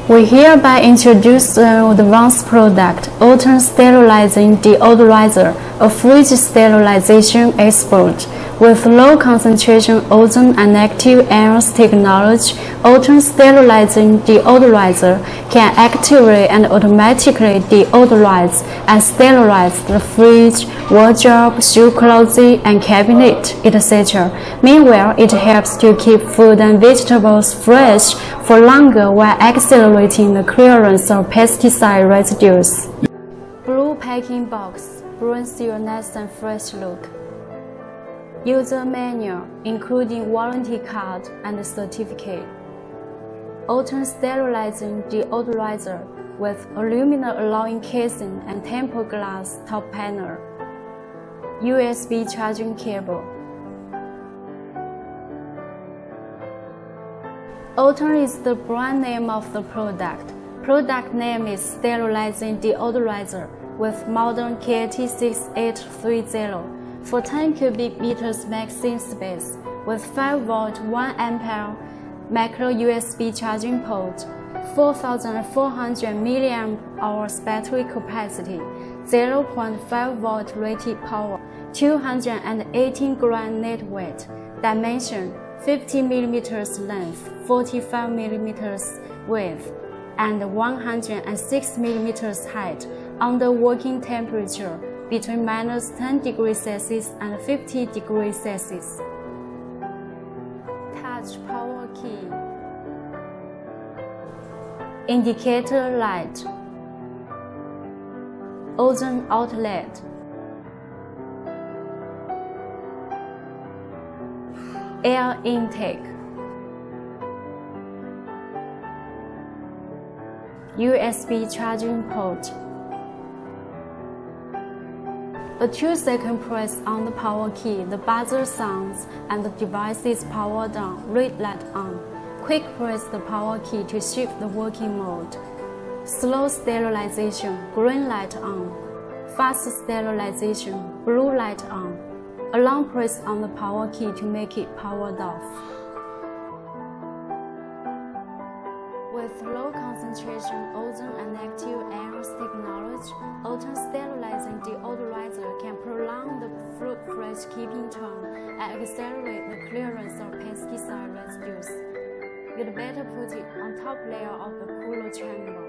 We hereby introduce the advanced product, Ozone Sterilizing Deodorizer, a fluid sterilization expert. With low concentration ozone and active aeros technology, Ozone Sterilizing Deodorizer can actively and automatically deodorize and sterilize the fridge, wardrobe, shoe closet, and cabinet, etc. Meanwhile, it helps to keep food and vegetables fresh for longer while accelerating the clearance of pesticide residues. Blue packing box brings you a nice and fresh look. User manual, including warranty card and certificate. Ozone Sterilizing Deodorizer with aluminum alloying casing and tempered glass top panel. USB charging cable. Ozone is the brand name of the product. Product name is Sterilizing Deodorizer with modern KT-6830 for 10 cubic meters maximum space with 5 volt 1 ampere micro USB charging port, 4,400 mAh battery capacity, 0.5 volt rated power, 218 gram net weight, dimension 50 mm length, 45 mm width, and 106 mm height under working temperature between -10 degrees Celsius and 50 degrees Celsius. Touch power key. Indicator light. Ozone outlet. Air intake. USB charging port. A 2-second press on the power key, the buzzer sounds and the device is powered down, red light on. Quick press the power key to shift the working mode. Slow sterilization, green light on. Fast sterilization, blue light on. A long press on the power key to make it powered off. With low concentration ozone and active aeros technology, Ozone Sterilizing Deodorizer can prolong the fruit fresh keeping time and accelerate the clearance of pesticide residues. You'd better put it on top layer of the cooler chamber.